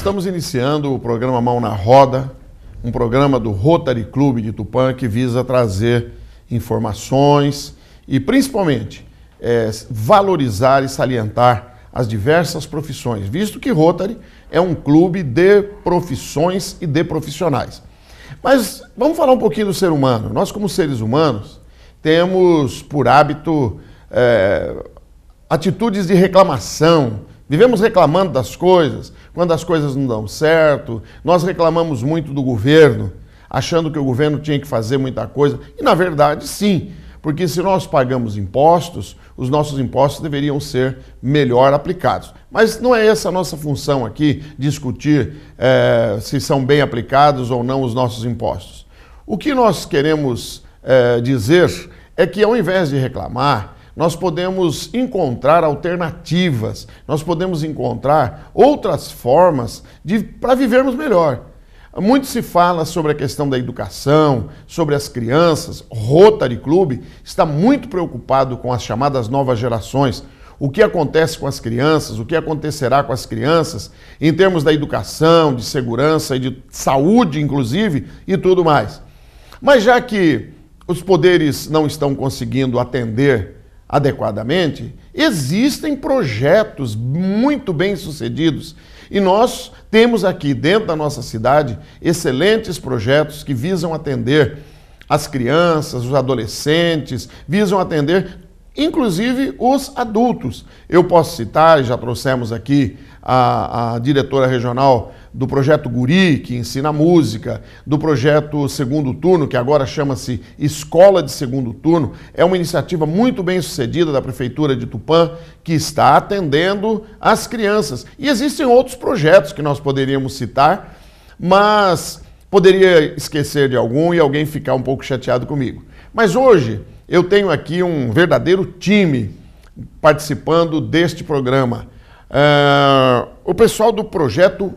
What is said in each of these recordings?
Estamos iniciando o programa Mão na Roda, um programa do Rotary Clube de Tupã que visa trazer informações e, principalmente, valorizar e salientar as diversas profissões, visto que Rotary é um clube de profissões e de profissionais. Mas vamos falar um pouquinho do ser humano. Nós, como seres humanos, temos por hábito atitudes de reclamação. Vivemos reclamando das coisas, quando as coisas não dão certo. Nós reclamamos muito do governo, achando que o governo tinha que fazer muita coisa. E, na verdade, sim, porque se nós pagamos impostos, os nossos impostos deveriam ser melhor aplicados. Mas não é essa a nossa função aqui, discutir se são bem aplicados ou não os nossos impostos. O que nós queremos dizer é que, ao invés de reclamar, nós podemos encontrar alternativas, nós podemos encontrar outras formas para vivermos melhor. Muito se fala sobre a questão da educação, sobre as crianças. Rotary Clube está muito preocupado com as chamadas novas gerações. O que acontece com as crianças, o que acontecerá com as crianças em termos da educação, de segurança e de saúde, inclusive, e tudo mais. Mas já que os poderes não estão conseguindo atender adequadamente, existem projetos muito bem sucedidos e nós temos aqui dentro da nossa cidade excelentes projetos que visam atender as crianças, os adolescentes, visam atender inclusive os adultos. Eu posso citar, já trouxemos aqui a diretora regional do projeto Guri, que ensina música, do projeto Segundo Turno, que agora chama-se Escola de Segundo Turno. É uma iniciativa muito bem sucedida da Prefeitura de Tupã, que está atendendo as crianças. E existem outros projetos que nós poderíamos citar, mas poderia esquecer de algum e alguém ficar um pouco chateado comigo. Mas hoje eu tenho aqui um verdadeiro time participando deste programa. O pessoal do projeto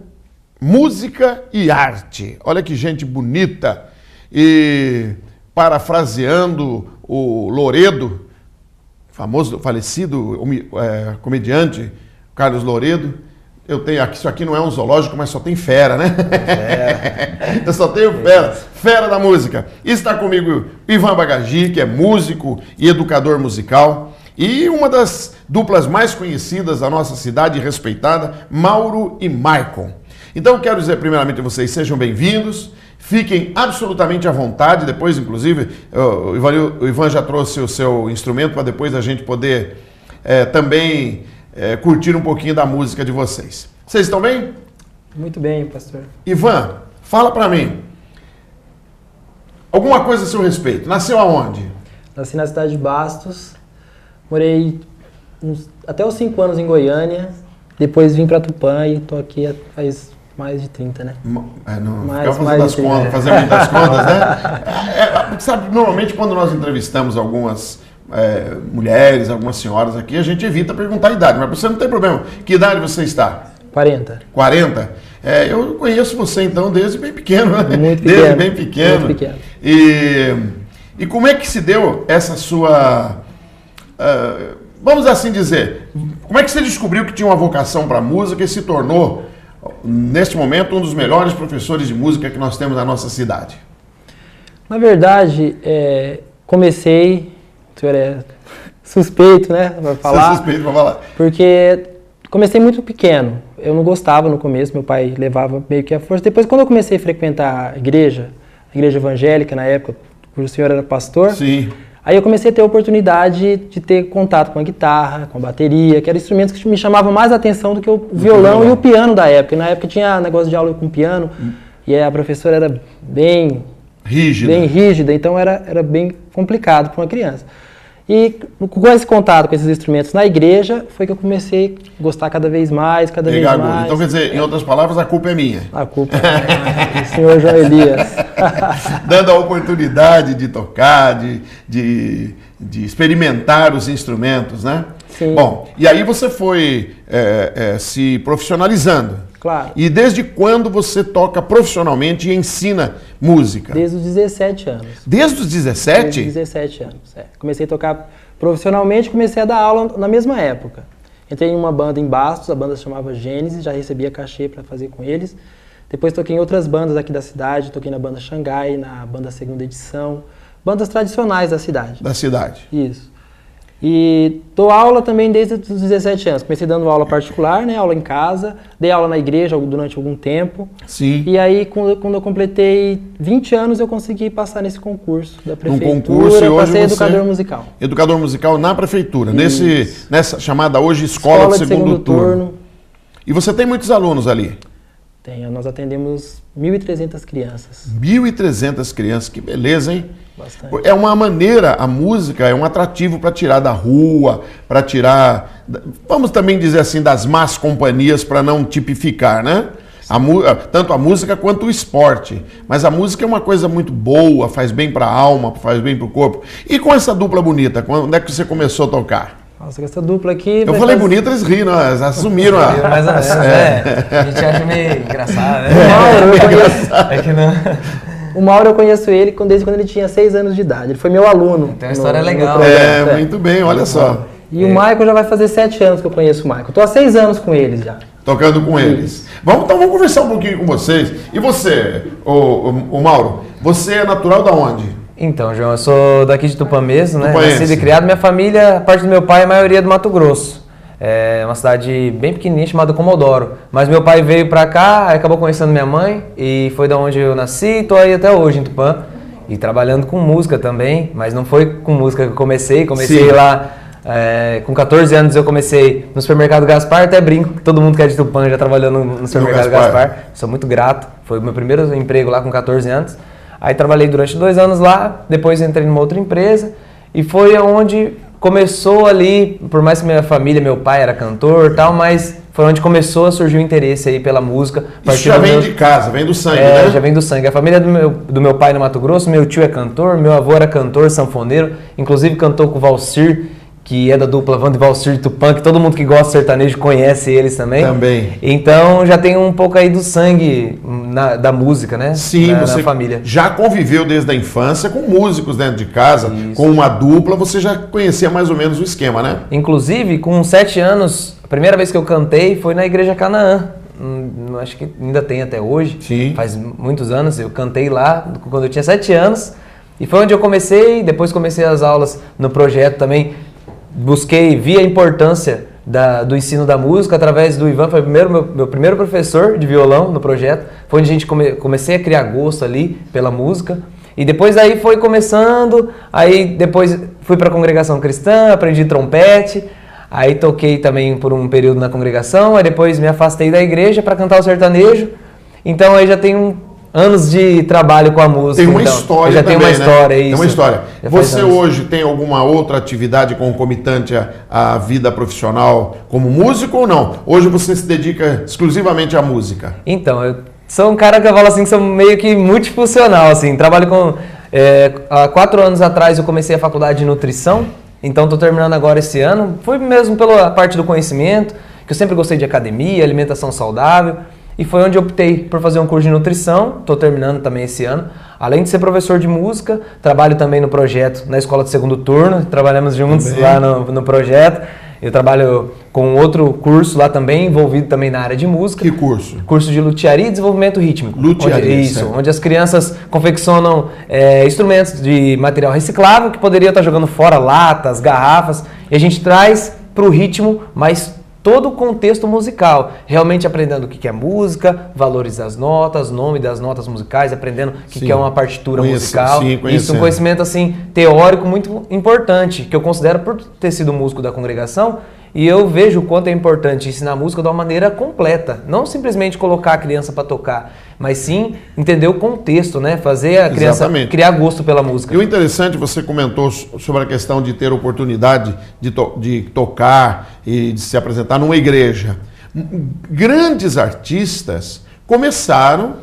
Música e Arte. Olha que gente bonita. E parafraseando o Loredo, famoso, falecido comediante Carlos Loredo, eu tenho aqui, isso aqui não é um zoológico, mas só tem fera, né? Eu só tenho fera da música. E está comigo Ivan Bagagi, que é músico e educador musical. E uma das duplas mais conhecidas da nossa cidade, respeitada, Mauro e Maicon. Então, quero dizer primeiramente a vocês, sejam bem-vindos, fiquem absolutamente à vontade, depois, inclusive, o Ivan já trouxe o seu instrumento para depois a gente poder também curtir um pouquinho da música de vocês. Vocês estão bem? Muito bem, pastor. Ivan, fala para mim, alguma coisa a seu respeito, nasceu aonde? Nasci na cidade de Bastos, morei até os 5 anos em Goiânia, depois vim para Tupã e estou aqui faz mais de 30, né? Fazer muitas contas, né? Sabe, normalmente quando nós entrevistamos algumas mulheres, algumas senhoras aqui, a gente evita perguntar a idade, mas você não tem problema. Que idade você está? 40. 40? Eu conheço você então desde bem pequeno, né? Muito pequeno. Desde bem pequeno. Muito pequeno. E como é que se deu essa sua... vamos assim dizer, como é que você descobriu que tinha uma vocação para música e se tornou, neste momento, um dos melhores professores de música que nós temos na nossa cidade? Na verdade, comecei, o senhor é suspeito, né, para falar. Você é suspeito para falar. Porque comecei muito pequeno, eu não gostava no começo, meu pai levava meio que à força. Depois, quando eu comecei a frequentar a igreja evangélica na época, o senhor era pastor. Sim. Aí eu comecei a ter a oportunidade de ter contato com a guitarra, com a bateria, que eram instrumentos que me chamavam mais a atenção do que o violão e o piano da época. Na época tinha negócio de aula com piano e a professora era bem rígida, então era bem complicado para uma criança. E com esse contato com esses instrumentos na igreja, foi que eu comecei a gostar cada vez mais. Então, quer dizer, em outras palavras, a culpa é minha. A culpa é do senhor João Elias. Dando a oportunidade de tocar, de experimentar os instrumentos, né? Sim. Bom, e aí você foi se profissionalizando. Claro. E desde quando você toca profissionalmente e ensina música? Desde os 17 anos. Desde os 17? Desde os 17 anos, Comecei a tocar profissionalmente, comecei a dar aula na mesma época. Entrei em uma banda em Bastos, a banda se chamava Gênesis, já recebia cachê para fazer com eles. Depois toquei em outras bandas aqui da cidade, toquei na banda Xangai, na banda Segunda Edição, bandas tradicionais da cidade. Da cidade. Isso. E dou aula também desde os 17 anos. Comecei dando aula particular, né, aula em casa, dei aula na igreja durante algum tempo. Sim. E aí, quando eu completei 20 anos, eu consegui passar nesse concurso da prefeitura. Um concurso, e hoje passei você educador musical. Educador musical na prefeitura, nessa chamada hoje Escola de Segundo Turno. E você tem muitos alunos ali? Nós atendemos 1.300 crianças. 1.300 crianças, que beleza, hein? Bastante. É uma maneira, a música é um atrativo para tirar da rua, para tirar, vamos também dizer assim, das más companhias, para não tipificar, né? Tanto a música quanto o esporte. Mas a música é uma coisa muito boa, faz bem para a alma, faz bem para o corpo. E com essa dupla bonita, quando é que você começou a tocar? Nossa, com essa dupla aqui... Eu falei bonito, eles riram, eles assumiram. Mais ou menos, A gente acha meio engraçado, né? O Mauro, eu conheço ele desde quando ele tinha 6 anos de idade. Ele foi meu aluno. Tem uma história legal. Muito bem, olha só. E o Michael já vai fazer 7 anos que eu conheço o Michael. Estou há 6 anos com eles já. Tocando com eles. Vamos conversar um pouquinho com vocês. E você, o Mauro, você é natural da onde? Então, João, eu sou daqui de Tupã mesmo, né? Tupanense. Nascido e criado. Minha família, a parte do meu pai, a maioria é do Mato Grosso. É uma cidade bem pequenininha chamada Comodoro. Mas meu pai veio pra cá, aí acabou conhecendo minha mãe e foi da onde eu nasci e tô aí até hoje em Tupã. E trabalhando com música também, mas não foi com música que eu comecei. Comecei lá, com 14 anos eu comecei no supermercado Gaspar, até brinco, todo mundo que é de Tupã já trabalhou no supermercado Gaspar. Sou muito grato, foi o meu primeiro emprego lá com 14 anos. Aí trabalhei durante 2 anos lá, depois entrei numa outra empresa e foi onde começou ali, por mais que minha família, meu pai era cantor e tal, mas foi onde começou a surgir o interesse aí pela música. Isso já vem de casa, vem do sangue, né? Já vem do sangue. A família do meu pai no Mato Grosso, meu tio é cantor, meu avô era cantor, sanfoneiro, inclusive cantou com o Valcir, que é da dupla Vando e Valcir de Tupã, que todo mundo que gosta de sertanejo conhece eles também. Também. Então já tem um pouco aí do sangue da música, né? Sim, você na família. Já conviveu desde a infância com músicos dentro de casa, com uma dupla, você já conhecia mais ou menos o esquema, né? Inclusive, com 7 anos, a primeira vez que eu cantei foi na Igreja Canaã. Acho que ainda tem até hoje. Sim. Faz muitos anos, eu cantei lá quando eu tinha 7 anos. E foi onde eu comecei, depois comecei as aulas no projeto também. Vi a importância do ensino da música através do Ivan, foi meu primeiro professor de violão no projeto. Foi onde a gente comecei a criar gosto ali pela música. E depois aí foi começando, aí depois fui para a congregação cristã, aprendi trompete, aí toquei também por um período na congregação, aí depois me afastei da igreja para cantar o sertanejo. Então aí já tem anos de trabalho com a música. Tem uma história já também, tem uma história, né? isso. Tem uma história. Já faz Você anos. hoje tem alguma outra atividade concomitante à vida profissional como músico ou não? Hoje você se dedica exclusivamente à música? Então, eu sou um cara que eu falo assim, que sou meio que multifuncional, assim. Trabalho com... há 4 anos atrás eu comecei a faculdade de nutrição, então estou terminando agora esse ano. Foi mesmo pela parte do conhecimento, que eu sempre gostei de academia, alimentação saudável. E foi onde eu optei por fazer um curso de nutrição, estou terminando também esse ano. Além de ser professor de música, trabalho também no projeto na Escola de Segundo Turno, trabalhamos juntos também lá no projeto. Eu trabalho com outro curso lá também, envolvido também na área de música. Que curso? Curso de luthiaria e desenvolvimento rítmico. Luthiaria, isso, onde as crianças confeccionam instrumentos de material reciclável que poderia estar jogando fora latas, garrafas, e a gente traz para o ritmo, mas todo o contexto musical, realmente aprendendo o que é música, valores das notas, nome das notas musicais, aprendendo o que é uma partitura musical. Sim, isso é um conhecimento assim teórico muito importante, que eu considero por ter sido músico da congregação, e eu vejo o quanto é importante ensinar música de uma maneira completa, não simplesmente colocar a criança para tocar, mas sim entender o contexto, né? Fazer a criança criar gosto pela música. E o interessante, você comentou sobre a questão de ter oportunidade de tocar e de se apresentar numa igreja. Grandes artistas começaram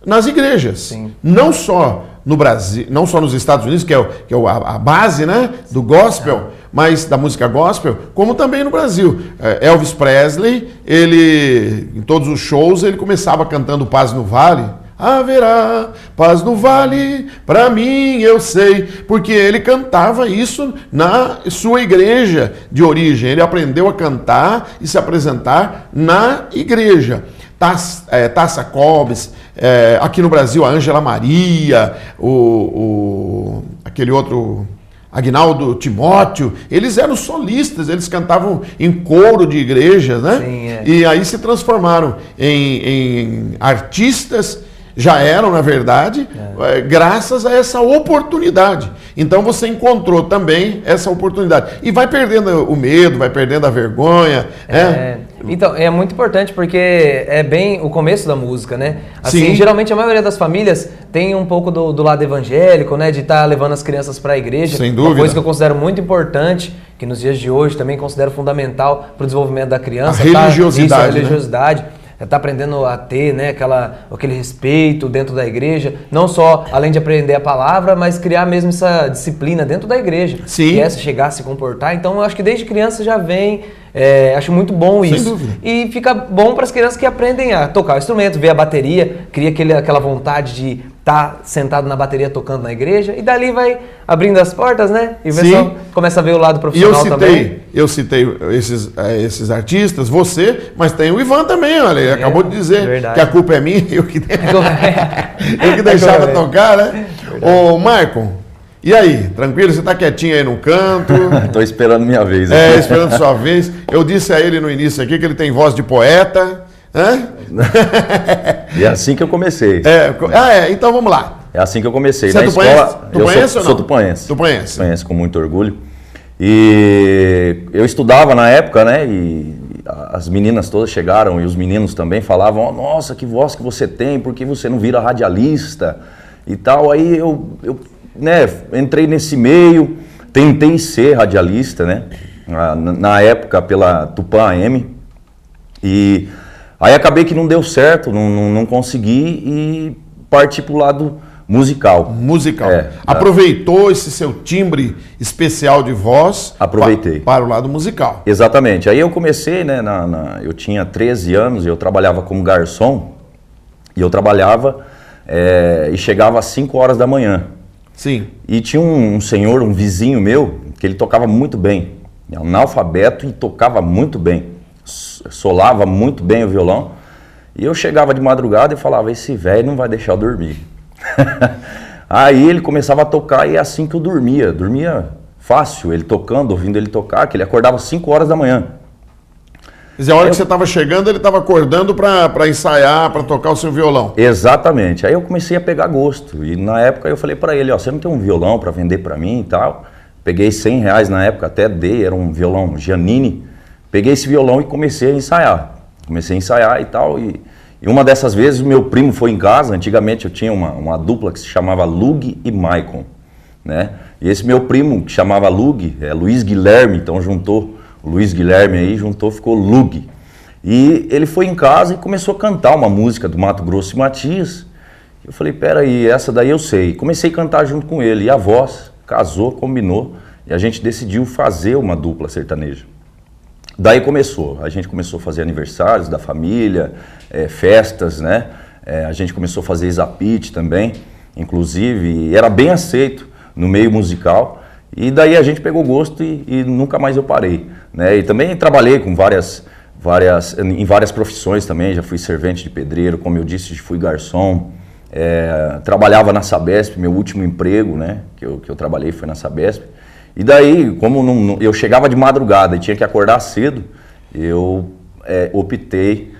nas igrejas. Sim. Não só no Brasil, não só nos Estados Unidos, que é a base, né, do gospel, mas da música gospel, como também no Brasil. Elvis Presley, ele em todos os shows ele começava cantando Paz no Vale, haverá paz no vale, para mim eu sei, porque ele cantava isso na sua igreja de origem. Ele aprendeu a cantar e se apresentar na igreja. Tássia Cobbs, aqui no Brasil a Ângela Maria, aquele outro... Aguinaldo Timóteo, eles eram solistas, eles cantavam em coro de igrejas, né? Sim, E aí se transformaram em artistas, já eram, na verdade, graças a essa oportunidade. Então você encontrou também essa oportunidade. E vai perdendo o medo, vai perdendo a vergonha. Então, é muito importante porque é bem o começo da música, né? Assim, Sim. geralmente a maioria das famílias tem um pouco do lado evangélico, né? De estar levando as crianças para a igreja. Sem dúvida. Uma coisa que eu considero muito importante, que nos dias de hoje também considero fundamental para o desenvolvimento da criança. A religiosidade. A religiosidade. Está aprendendo a ter, né, aquele respeito dentro da igreja, não só além de aprender a palavra, mas criar mesmo essa disciplina dentro da igreja. Sim. Que é chegar a se comportar. Então, eu acho que desde criança já vem, acho muito bom isso. Sem dúvida. E fica bom para as crianças que aprendem a tocar o instrumento, ver a bateria, cria aquela vontade de estar sentado na bateria tocando na igreja, e dali vai abrindo as portas, né? E o pessoal começa a ver o lado profissional também. Eu citei esses artistas, você, mas tem o Ivan também, olha, ele acabou de dizer verdade. que a culpa é minha, eu que deixava tocar, né? Ô, Maicon, e aí, tranquilo? Você tá quietinho aí no canto? Tô esperando minha vez. Esperando sua vez. Eu disse a ele no início aqui que ele tem voz de poeta. E é assim que eu comecei. Então vamos lá. É assim que eu comecei. Você Na é escola, tupanense ou não? sou tupanense. Tupanense. Tupanense, com muito orgulho. E eu estudava na época, né? E as meninas todas chegaram e os meninos também falavam: nossa, que voz que você tem, por que você não vira radialista e tal. Aí eu entrei nesse meio, tentei ser radialista, né? Na época pela Tupã AM. E aí acabei que não deu certo, não consegui e parti para o lado musical. Aproveitou esse seu timbre especial de voz. Aproveitei. Para o lado musical. Exatamente. Aí eu comecei, né? Eu tinha 13 anos e eu trabalhava como garçom. E eu trabalhava e chegava às 5 horas da manhã. Sim. E tinha um senhor, um vizinho meu, que ele tocava muito bem. Analfabeto e tocava muito bem. Solava muito bem o violão. E eu chegava de madrugada e falava: esse velho não vai deixar eu dormir. Aí ele começava a tocar e é assim que eu dormia. Dormia fácil, ele tocando, ouvindo ele tocar, que ele acordava às 5 horas da manhã. Quer dizer, a hora que você estava chegando, ele estava acordando para ensaiar, para tocar o seu violão. Exatamente. Aí eu comecei a pegar gosto. E na época eu falei para ele: você não tem um violão para vender para mim e tal? Peguei R$100 na época, até dei, era um violão Giannini. Peguei esse violão e comecei a ensaiar. Comecei a ensaiar e tal. E uma dessas vezes o meu primo foi em casa. Antigamente eu tinha uma dupla que se chamava Lug e Maicon, né? E esse meu primo, que chamava Lug, é Luiz Guilherme, então juntou o Luiz Guilherme aí, ficou Lug. E ele foi em casa e começou a cantar uma música do Mato Grosso e Matias. Eu falei: peraí, essa daí eu sei. Comecei a cantar junto com ele. E a voz casou, combinou. E a gente decidiu fazer uma dupla sertaneja. Daí a gente começou a fazer aniversários da família, festas, né? A gente começou a fazer Isapite também, inclusive, e era bem aceito no meio musical. E daí a gente pegou gosto e nunca mais eu parei, né? E também trabalhei com em várias profissões também, já fui servente de pedreiro, como eu disse, fui garçom, trabalhava na Sabesp, meu último emprego, né, que eu trabalhei foi na Sabesp. E daí, como eu chegava de madrugada e tinha que acordar cedo, eu optei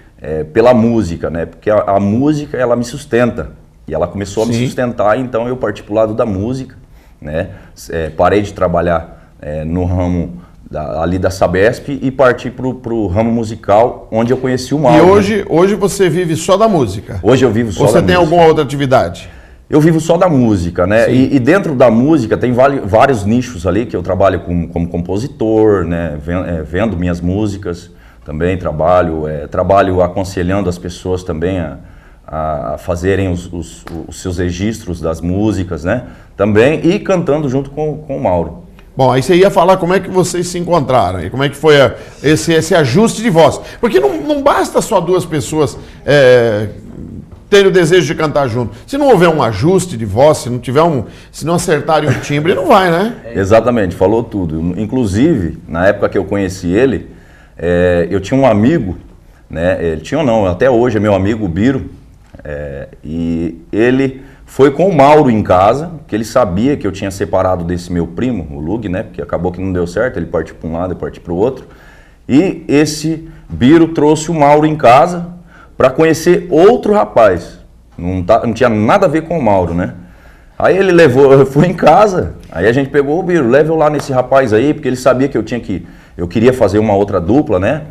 pela música, né? Porque a música, ela me sustenta. E ela começou a me sustentar, então eu parti para o lado da música, né? Parei de trabalhar no ramo ali da Sabesp e parti para o ramo musical, onde eu conheci o Mauro. E hoje você vive só da música? Hoje eu vivo só da música. Ou você tem alguma outra atividade? Eu vivo só da música, né? E dentro da música tem vários nichos ali que eu trabalho como compositor, né? Vendo minhas músicas, também trabalho aconselhando as pessoas também a fazerem os seus registros das músicas, né? Também, e cantando junto com o Mauro. Bom, aí você ia falar como é que vocês se encontraram e como é que foi esse ajuste de voz. Porque não basta só duas pessoas terem o desejo de cantar junto. Se não houver um ajuste de voz, se não acertarem o timbre, não vai, né? Exatamente, falou tudo. Inclusive, na época que eu conheci ele, eu tinha um amigo, né? Ele tinha ou não, até hoje é meu amigo, o Biro, e ele foi com o Mauro em casa, que ele sabia que eu tinha separado desse meu primo, o Lug, né? Porque acabou que não deu certo, ele partiu para um lado e partiu para o outro. E esse Biro trouxe o Mauro em casa para conhecer outro rapaz. Não tinha nada a ver com o Mauro, né? Aí ele levou, eu fui em casa, aí a gente pegou o Biro, leva eu lá nesse rapaz aí, porque ele sabia que eu queria fazer uma outra dupla, né?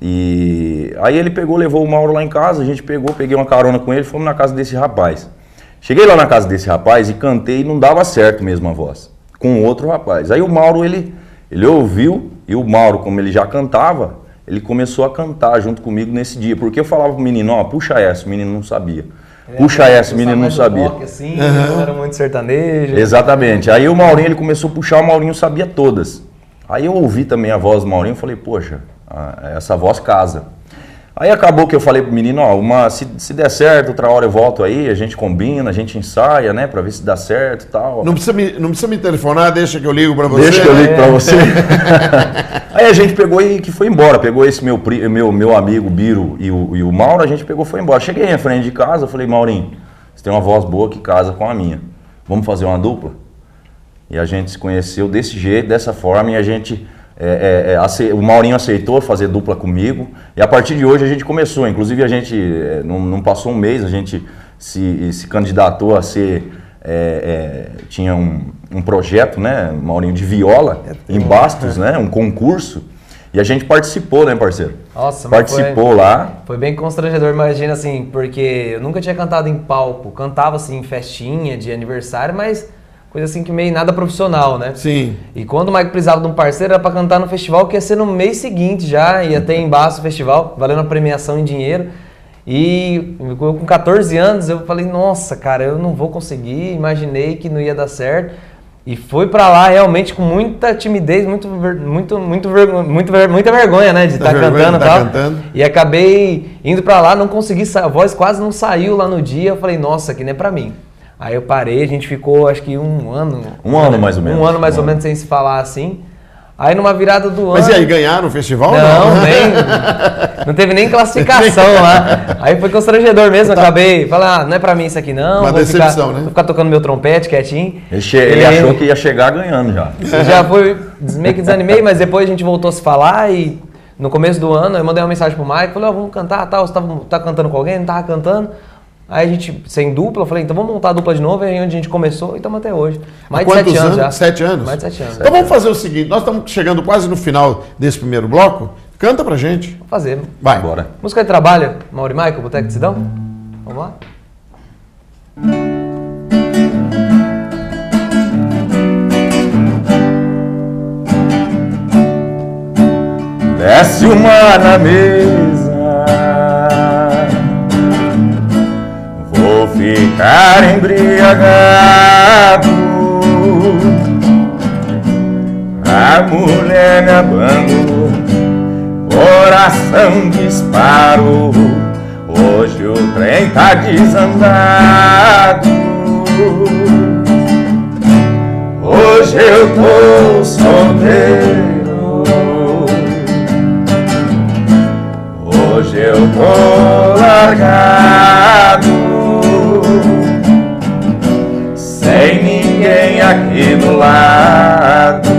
E aí ele pegou, levou o Mauro lá em casa, a gente peguei uma carona com ele, fomos na casa desse rapaz. Cheguei lá na casa desse rapaz e cantei e não dava certo mesmo a voz, com outro rapaz. Aí o Mauro, ele ouviu, e o Mauro, como ele já cantava, ele começou a cantar junto comigo nesse dia, porque eu falava pro menino, ó, puxa essa, o menino não sabia. Puxa essa, o menino não sabia. Rock, assim, não era muito sertanejo. Exatamente. Aí o Maurinho, ele começou a puxar, o Maurinho sabia todas. Aí eu ouvi também a voz do Maurinho e falei, poxa, essa voz casa. Aí acabou que eu falei pro menino, ó, se der certo, outra hora eu volto aí, a gente combina, a gente ensaia, né, pra ver se dá certo e tal. Não precisa me telefonar, deixa que eu ligo pra você. Deixa que eu ligo pra você. Aí a gente pegou e que foi embora, pegou esse meu amigo Biro e o Mauro, a gente pegou e foi embora. Cheguei em frente de casa, eu falei, Maurinho, você tem uma voz boa que casa com a minha, vamos fazer uma dupla? E a gente se conheceu desse jeito, dessa forma, e a gente... o Maurinho aceitou fazer dupla comigo e a partir de hoje a gente começou, inclusive a gente não passou um mês, a gente se candidatou a ser, tinha um projeto, né, Maurinho, de viola em Bastos, né, um concurso, e a gente participou, né, parceiro? Nossa, participou lá. Foi bem constrangedor, imagina assim, porque eu nunca tinha cantado em palco, cantava assim em festinha de aniversário, mas... coisa assim que meio nada profissional, né? Sim. E quando o Mike precisava de um parceiro era pra cantar no festival, que ia ser no mês seguinte já, ia ter em Bastos o festival, valendo a premiação em dinheiro. E eu, com 14 anos eu falei, nossa, cara, eu não vou conseguir, imaginei que não ia dar certo. E fui pra lá realmente com muita timidez, muita vergonha, né, de estar cantando e tal. E acabei indo pra lá, não consegui, a voz quase não saiu lá no dia, eu falei, nossa, que nem é pra mim. Aí eu parei, a gente ficou acho que um ano. Um ano mais ou menos. Um ano mais ou menos sem se falar assim. Aí numa virada do ano... Mas e aí, ganharam o festival? Não teve nem classificação lá. Aí foi constrangedor mesmo, acabei... Falei, não é pra mim isso aqui não. Uma decepção, né? Vou ficar tocando meu trompete quietinho. Ele achou que ia chegar ganhando já. Já foi, meio que desanimei, mas depois a gente voltou a se falar e... No começo do ano eu mandei uma mensagem pro Mike, falei, vamos cantar, tal, você tá cantando com alguém? Não tava cantando. Aí a gente, sem dupla, eu falei, então vamos montar a dupla de novo, é aí onde a gente começou e estamos até hoje. Mais de 7 anos já. 7 anos? Mais de 7 anos. Então vamos fazer o seguinte, nós estamos chegando quase no final desse primeiro bloco, canta pra gente. Vamos fazer. Vai. Bora. Música de trabalho, Mauro e Michael, Boteco de Sidão. Vamos lá? Desce o mar na mesa, vou ficar embriagado. A mulher me abandonou, coração disparou. Hoje o trem tá desandado. Hoje eu tô solteiro. Hoje eu tô largado, sem ninguém aqui do lado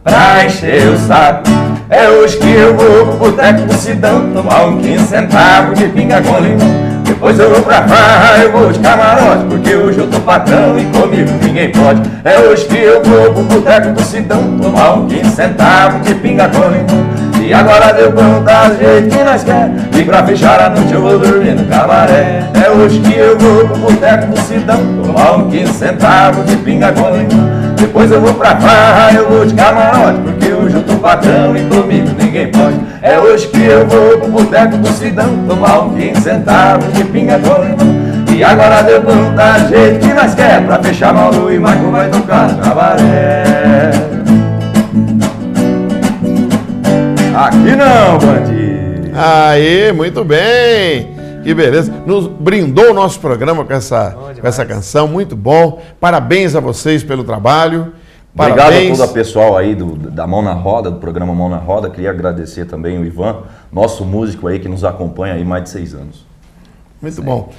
pra encher o saco. É hoje que eu vou pro Boteco do Sidão tomar 15 centavos de pinga com limão. Depois eu vou pra farra, eu vou de camarote, porque hoje eu tô patrão e comigo ninguém pode. É hoje que eu vou pro Boteco do Sidão tomar 15 centavos de pinga com limão. E agora deu bom, dá jeito que nós quer, e pra fechar a noite eu vou dormir no cabaré. É hoje que eu vou pro Boteco do Sidão tomar 15 centavos de pinga com limão. Depois eu vou pra farra, eu vou de camarote, porque hoje eu tô patrão e comigo ninguém pode. É hoje que eu vou pro Boteco do Sidão tomar 15 centavos de pinga com limão. E agora deu bom, dá jeito que nós quer, pra fechar Mauro e Michael vai tocar no cabaré. Aqui não, bandido. Aê, muito bem. Que beleza. Nos brindou o nosso programa com essa canção. Muito bom. Parabéns a vocês pelo trabalho. Obrigado Parabéns. a todo o pessoal aí da Mão na Roda, do programa Mão na Roda. Queria agradecer também o Ivan, nosso músico aí que nos acompanha aí mais de 6 anos. Muito bom.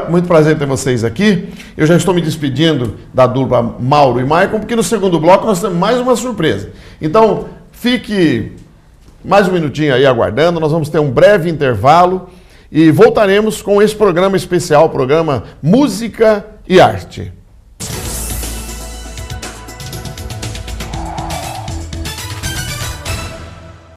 Muito prazer ter vocês aqui. Eu já estou me despedindo da dupla Mauro e Maicon, porque no segundo bloco nós temos mais uma surpresa. Então, fique mais um minutinho aí aguardando. Nós vamos ter um breve intervalo e voltaremos com esse programa especial, programa Música e Arte.